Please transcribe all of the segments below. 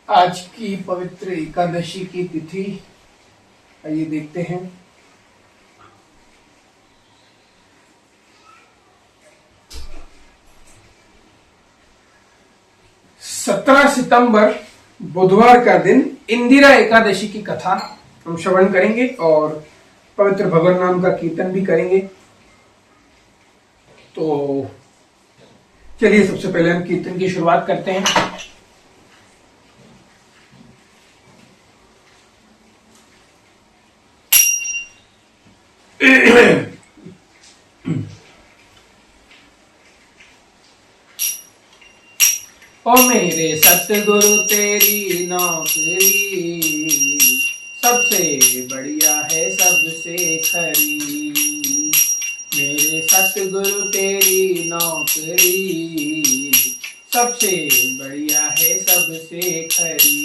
आज की पवित्र एकादशी की तिथि आइए देखते हैं। सत्रह सितंबर बुधवार का दिन इंदिरा एकादशी की कथा हम श्रवण करेंगे और पवित्र भगवान नाम का कीर्तन भी करेंगे। तो चलिए सबसे पहले हम कीर्तन की शुरुआत करते हैं। ओ मेरे सतगुरु तेरी नौकरी सबसे बढ़िया है सबसे खरी। मेरे सतगुरु तेरी नौकरी सबसे बढ़िया है सबसे खरी।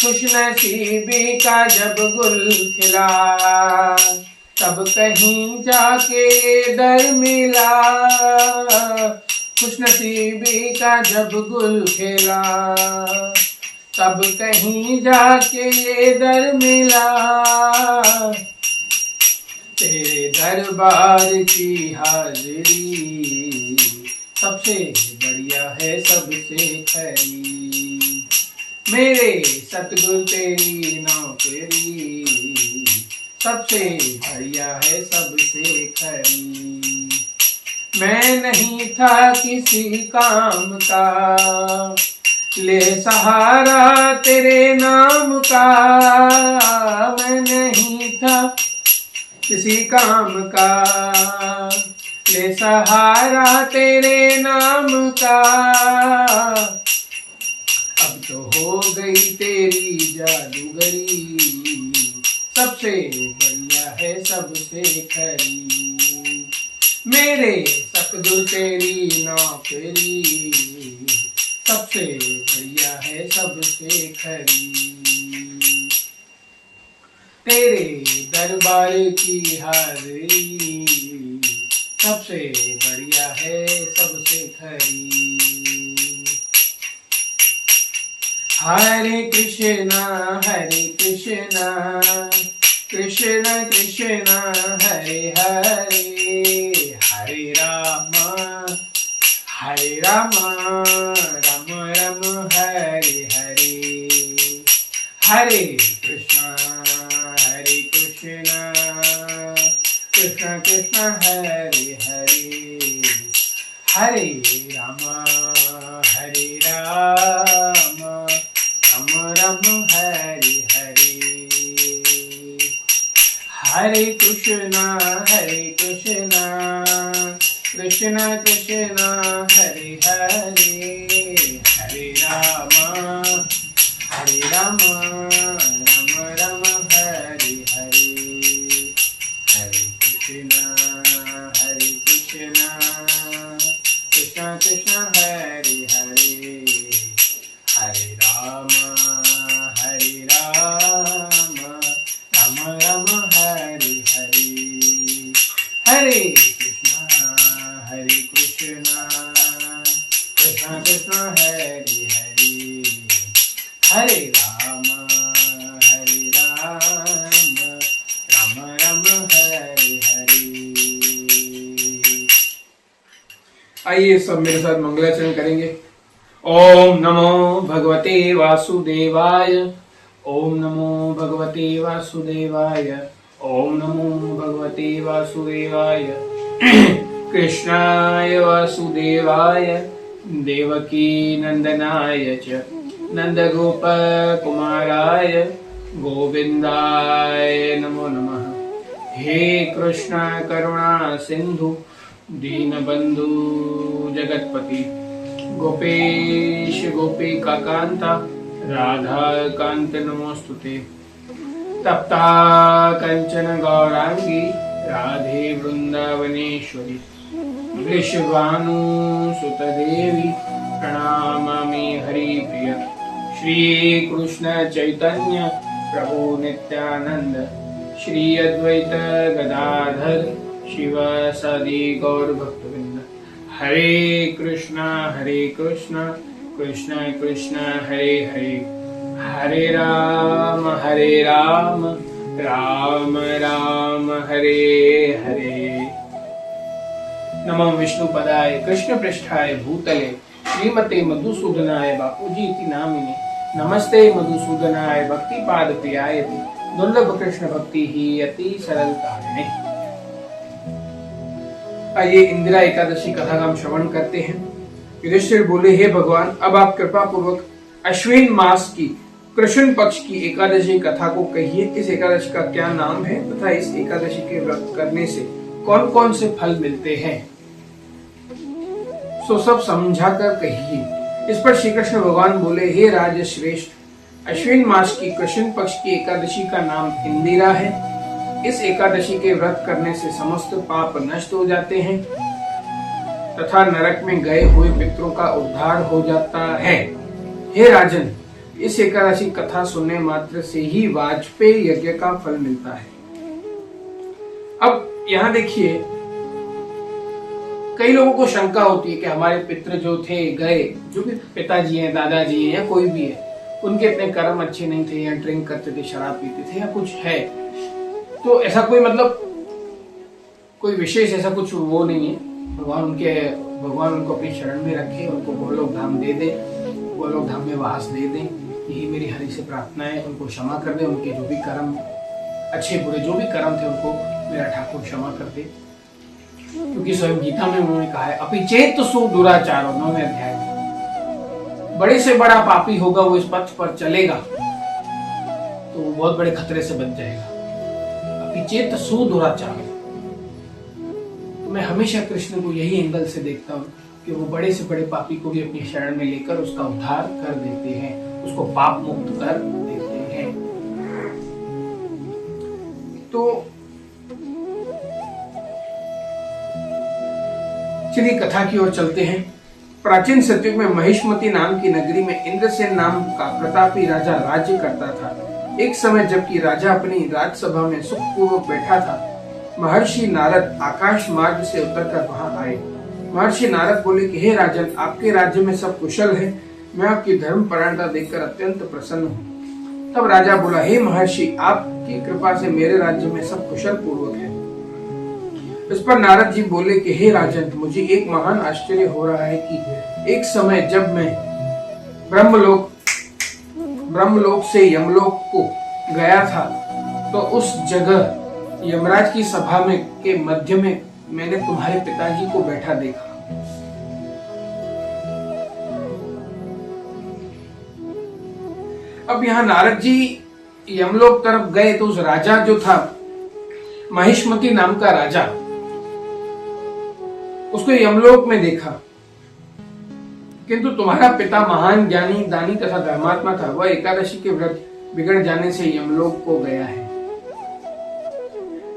खुशनसीबी का जब गुल खिला तब कहीं जाके दर मिला। खुशनसीबी का जब गुल खिला तब कहीं जाके ये दर मिला। तेरे दरबार की हाजिरी सबसे बढ़िया है सबसे खरी। मेरे सतगुरु तेरी नौकरी सबसे बढ़िया है सबसे खरी। मैं नहीं था किसी काम का ले सहारा तेरे नाम का। मैं नहीं था किसी काम का ले सहारा तेरे नाम का। अब तो हो गई तेरी जादूगरी सबसे बढ़िया है सबसे खरी। मेरे सतगुरु तेरी नौकरी सबसे बढ़िया है सबसे खरी। तेरे दरबार की हाजिरी सबसे बढ़िया है सबसे खरी। हरे कृष्णा कृष्ण कृष्ण हरे हरे हरे राम राम राम हरे हरे। हरे कृष्ण कृष्ण कृष्ण हरे हरे हरे राम राम हरे हरे। हरे कृष्ण कृष्ण कृष्ण हरे हरे हरे राम राम राम हरे हरे। हरे कृष्ण कृष्ण कृष्ण हरे हरे हरे राम राम राम हरे हरे। हरे कृष्ण कृष्ण कृष्ण हरे हरे हरे राम राम हरे हरे। आइए सब मेरे साथ मंगलाचरण करेंगे। ओम नमो भगवते वासुदेवाय। ओम नमो भगवते वासुदेवाय। ओम नमो भगवते वासुदेवाय। कृष्णाय वासुदेवाय देवकी नंदनाय च नंदगोप कुमाराय गोविंदाय नमो नमः। हे कृष्ण करुणा सिंधु दीनबंधु जगतपति गोपेश गोपिका कांता राधा कांत नमोस्तुते। तप्ता कंचन गौरांगी राधे वृंदावनेश्वरी वृषभानुसुत देवी प्रणमामि हरिप्रिय। श्री कृष्ण चैतन्य प्रभु नित्यानंद श्री अद्वैत गदाधर शिव सदी गौर भक्तवृंद। हरे कृष्णा कृष्ण कृष्ण हरे हरे, हरे राम राम राम हरे हरे। नमो विष्णुपदाय कृष्ण पृष्ठाय भूतले श्रीमते मधुसूदनाय बापूजी इति नामिने, नमस्ते मधुसूदनाय भक्तिपाद प्रियाय दुर्लभ कृष्ण भक्ति ही अति सरल कारणे। आइए इंदिरा एकादशी कथा का हम श्रवण करते हैं। युधिष्ठिर बोले, हे भगवान, अब आप कृपा पूर्वक अश्विन मास की कृष्ण पक्ष की एकादशी कथा को कहिए। इस एकादशी का क्या नाम है तथा इस एकादशी के व्रत करने से कौन कौन से फल मिलते हैं, सो सब समझा कर कहिए। इस पर श्री कृष्ण भगवान बोले, हे राज श्रेष्ठ, अश्विन मास की कृष्ण पक्ष की एकादशी का नाम इंदिरा है। इस एकादशी के व्रत करने से समस्त पाप नष्ट हो जाते हैं तथा नरक में गए हुए पितरों का उद्धार हो जाता है। हे राजन, इस एकादशी कथा सुनने मात्र से ही वाजपेयी यज्ञ का फल मिलता है। अब यहाँ देखिए, कई लोगों को शंका होती है कि हमारे पितृ जो थे गए, जो भी पिताजी हैं, दादाजी हैं या कोई भी है, उनके इतने कर्म अच्छे नहीं थे, या ड्रिंक करते थे, शराब पीते थे, या कुछ है। तो ऐसा कोई मतलब कोई विशेष ऐसा कुछ वो नहीं है। भगवान उनको अपनी शरण में रखे, उनको गोलोक धाम दे दे, गोलोक धाम में वास दे दें, यही मेरी हरि से प्रार्थना है। उनको क्षमा कर दे, उनके जो भी कर्म अच्छे बुरे जो भी कर्म थे उनको मेरा ठाकुर क्षमा कर दे, क्योंकि स्वयं गीता में उन्होंने कहा है, अपिचेत सु दुराचारो, 9वें अध्याय में, बड़े से बड़ा पापी होगा वो इस पथ पर चलेगा तो वो बहुत बड़े खतरे से बच जाएगा। अपिचेत सु दुराचारो, मैं हमेशा कृष्ण को यही एंगल से देखता हूँ कि वो बड़े से बड़े पापी को भी अपनी शरण में लेकर उसका उद्धार कर देते हैं, उसको पाप मुक्त कर देते हैं। तो चलिए कथा की ओर चलते हैं। प्राचीन सतयुग में महिष्मती नाम की नगरी में इंद्रसेन नाम का प्रतापी राजा राज्य करता था। एक समय जबकि राजा अपनी राजसभा में सुखपूर्वक बैठा था, महर्षि नारद आकाश मार्ग से उतरकर वहां आए। महर्षि नारद बोले कि हे राजन, आपके राज्य में सब कुशल है। मैं आपकी धर्म परायणता देखकर अत्यंत प्रसन्न हूँ। तब राजा बोला, हे महर्षि, आपकी कृपा से मेरे राज्य में सब कुशल पूर्वक है। इस पर नारद जी बोले कि हे राजन, मुझे एक महान आश्चर्य हो रहा है कि एक समय जब मैं ब्रह्मलोक से यमलोक को गया था तो उस जगह यमराज की सभा में के मध्य में मैंने तुम्हारे पिताजी को बैठा देखा। अब यहाँ नारद जी यमलोक तरफ गए तो उस राजा जो था, महिष्मती नाम का राजा, उसको यमलोक में देखा, किंतु तुम्हारा पिता महान ज्ञानी, दानी तथा धर्मात्मा था। वह एकादशी के व्रत बिगड़ जाने से यमलोक को गया है।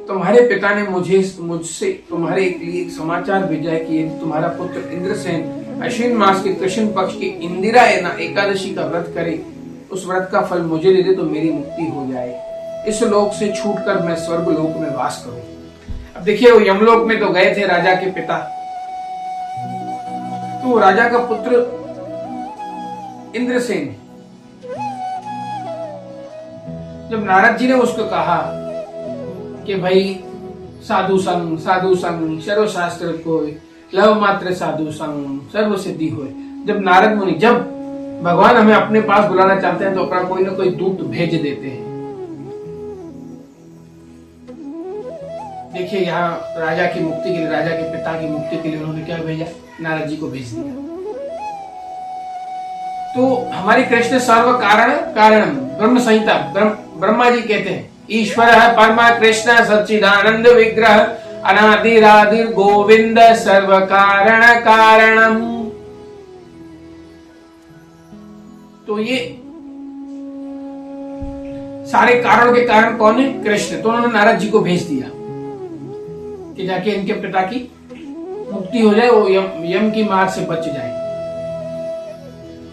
तुम्हारे पिता ने मुझसे तुम्हारे लिए एक समाचार भेजा है कि यदि तुम्हारा पुत्र इंद्रसेन अश्विन मास के कृष्ण पक्ष की इंदिरा एकादशी का व्रत करे, उस व्रत का फल मुझे दे दे तो मेरी मुक्ति हो जाए, इस लोक से छूटकर मैं स्वर्ग लोक में वास करूं। अब देखिए, वो यमलोक में तो गए थे राजा के पिता, तो राजा का पुत्र इंद्रसेन, जब नारद जी ने उसको कहा कि भाई साधु संग सर्वशास्त्र को लव मात्र साधु संग सर्व सिद्धि होए, जब नारद मुनि, जब भगवान हमें अपने पास बुलाना चाहते हैं तो अपना कोई ना कोई दूत भेज देते हैं। देखिए, यहाँ राजा की मुक्ति के लिए, राजा के पिता की मुक्ति के लिए उन्होंने क्या भेजा? नारद जी को भेज दिया। तो हमारे कृष्ण सर्व कारण ब्रह्म संहिता, ब्रह्मा जी कहते हैं, ईश्वर परमा कृष्ण सच्चिदानंद विग्रह अनादिरादिर गोविंद सर्व कारण कारणम। तो ये सारे कारणों के कारण कौन है? कृष्ण। तो उन्होंने नारद जी को भेज दिया कि जाके इनके पिता की मुक्ति हो जाए, वो यम की मार से बच जाए।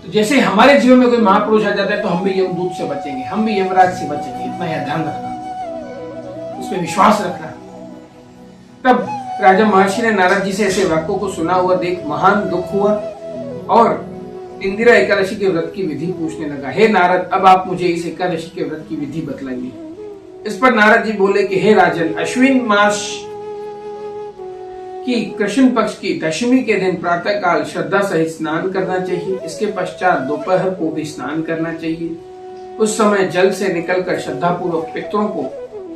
तो जैसे हमारे जीवन में कोई महापुरुष आ जाता है तो हम भी यमदूत से बचेंगे, हम भी यमराज से बचेंगे। इतना यह ध्यान रखना, उसमें विश्वास रखना। तब राजा महर्षि ने नारद जी से ऐसे वाक्यों को सुना हुआ देख महान दुख हुआ और इंदिरा एकादशी के व्रत की विधि पूछने लगा, हे नारद, अब आप मुझे इस एकादशी के व्रत की विधि बतलाइए। इस पर नारद जी बोले कि हे राजन, अश्विन मास की कृष्ण पक्ष की दशमी के दिन प्रातः काल श्रद्धा सहित स्नान करना चाहिए। इसके पश्चात दोपहर को भी स्नान करना चाहिए। उस समय जल से निकलकर श्रद्धा पूर्वक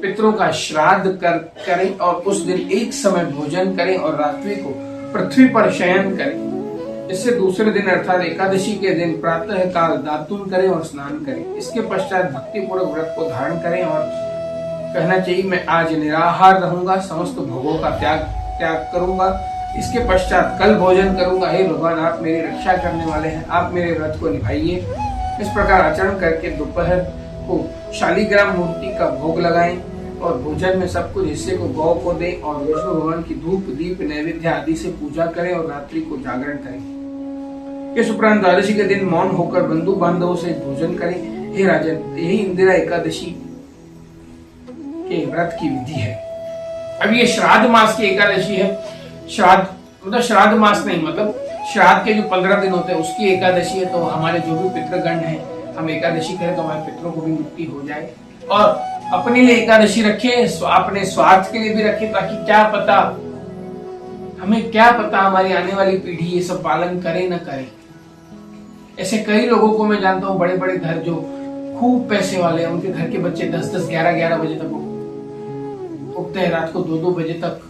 पितरों का श्राद्ध करें और उस दिन एक समय भोजन करें और रात्रि को पृथ्वी पर शयन करें। इससे दूसरे दिन अर्थात एकादशी के दिन प्रातः काल दातुन करें और स्नान करें। इसके पश्चात भक्ति पूर्वक व्रत को धारण करें और कहना चाहिए, मैं आज निराहार रहूंगा, समस्त भोगों का त्याग करूंगा। इसके पश्चात कल भोजन करूंगा। हे भगवान, आप मेरी रक्षा करने वाले हैं, आप मेरे व्रत को निभाइए। इस प्रकार आचरण करके दोपहर को शालिग्राम मूर्ति का भोग लगाएं और भोजन में सब कुछ हिस्से को गौ को दें और विष्णु भगवान की धूप दीप नैवेद्य आदि से पूजा करें और रात्रि को जागरण करें। इस उपरांत द्वादशी के दिन मौन होकर बंधु बांधवों से भोजन करें। हे राजन, यही इंदिरा एकादशी के व्रत की विधि है। अब ये श्राद्ध मास की एकादशी है। श्राद्ध मतलब श्राद्ध मास नहीं, मतलब श्राद्ध के जो 15 दिन होते हैं उसकी एकादशी है। तो हमारे जो भी पितृगण हैं, हम एकादशी करें तो हमारे पितरों को भी मुक्ति हो जाए। और अपने लिए एकादशी रखें, अपने स्वार्थ के लिए भी रखें, ताकि हमें क्या पता हमारी आने वाली पीढ़ी ये सब पालन करे न करे। ऐसे कई लोगों को मैं जानता हूँ, बड़े बड़े घर जो खूब पैसे वाले हैं, उनके घर के बच्चे 10-10, 11-11 बजे तक उठते हैं, रात को 2-2 बजे तक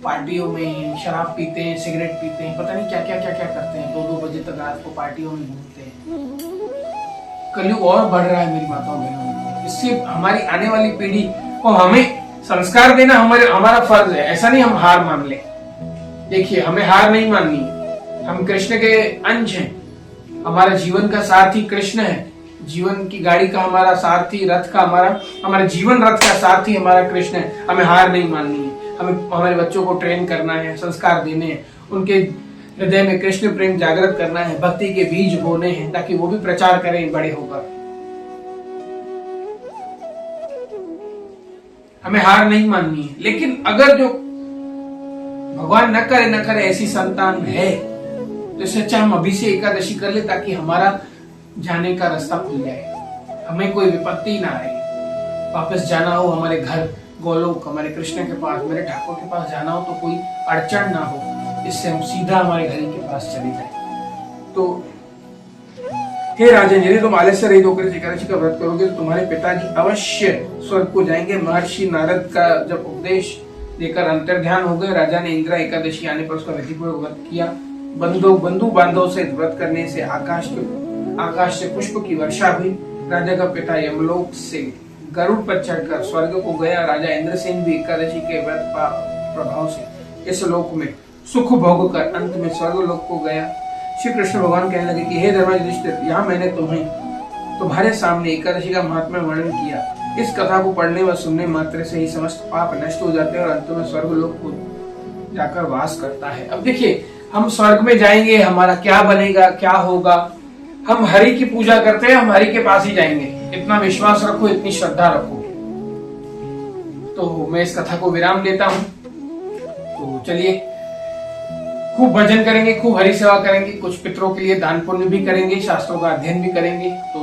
पार्टियों में शराब पीते हैं, सिगरेट पीते हैं, पता नहीं क्या क्या करते हैं। 2-2 बजे तक रात को पार्टियों में घूमते हैं। कलयुग और बढ़ रहा है मेरी माताओं बहनों। इससे हमारी आने वाली पीढ़ी को हमें संस्कार देना हमारा फर्ज है। ऐसा नहीं हम हार मान ले। देखिए, हमें हार नहीं माननी है। हम कृष्ण के अंश हैं। हमारा जीवन का सारथी कृष्ण है। जीवन की गाड़ी का हमारा सारथी, रथ का हमारा जीवन रथ का सारथी हमारा कृष्ण है। हमें हार नहीं माननी है। हमें हमारे बच्चों को ट्रेन करना है, संस्कार देने हैं, उनके हृदय में कृष्ण प्रेम जागृत करना है, भक्ति के बीज बोने हैं, ताकि वो भी प्रचार करें बड़े होकर। हमें हार नहीं माननी है। लेकिन अगर जो भगवान न करे ऐसी संतान है, तो इससे अच्छा हम अभी से एकादशी कर ले, ताकि हमारा जाने का रास्ता खुल जाए, हमें कोई विपत्ति ना आए। वापस जाना हो हमारे घर गोलोक, हमारे कृष्ण के पास, मेरे ठाकुर के पास जाना हो तो कोई अड़चन ना हो। इससे हम सीधा हमारे घर के पास चले जाए। तो हे राजन, यदि तुम आलस्य रहित होकर एकादशी का व्रत करोगे तो तुम्हारे पिताजी अवश्य स्वर्ग को जाएंगे। महर्षि नारद का जब उपदेश देकर अंतर्ध्यान हो गए, राजा ने इंदिरा एकादशी आने पर उसका विधिपूर्वक व्रत किया। बंधु बांधव से व्रत करने से आकाश से पुष्प की वर्षा हुई। राजा का पिता यमलोक से गरुड़ पर चढ़कर स्वर्ग को गया। राजा इंद्रसेन भी एकादशी के व्रत प्रभाव से इस लोक में सुख भोग कर अंत में स्वर्ग लोक को गया। श्री कृष्ण भगवान कहने लगे कि हे धर्मराज युधिष्ठिर, यहाँ मैंने तुम्हारे सामने एकादशी का महात्म्य वर्णन किया। इस कथा को पढ़ने व सुनने मात्र से ही समस्त पाप नष्ट हो जाते हैं और अंत में स्वर्ग लोक को जाकर वास करता है। अब देखिए, हम स्वर्ग में जाएंगे, हमारा क्या बनेगा, क्या होगा। हम हरि की पूजा करते हैं, हम हरि के पास ही जाएंगे। इतना विश्वास रखो, इतनी श्रद्धा रखो। तो मैं इस कथा को विराम देता हूं। तो चलिए, खूब भजन करेंगे, खूब हरि सेवा करेंगे, कुछ पितरों के लिए दान पुण्य भी करेंगे, शास्त्रों का अध्ययन भी करेंगे। तो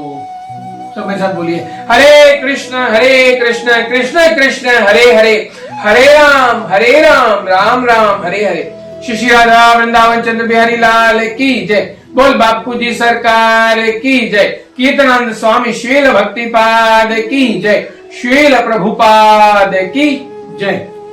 सब मेरे साथ बोलिए, हरे कृष्ण कृष्ण कृष्ण हरे हरे, हरे राम राम राम हरे हरे। श्री राधा वृंदावन चंद्र बिहारी लाल की जय। बोल बापू जी सरकार की जय। कीर्तनानंद स्वामी श्रील भक्तिपाद की जय। श्रील प्रभुपाद की जय।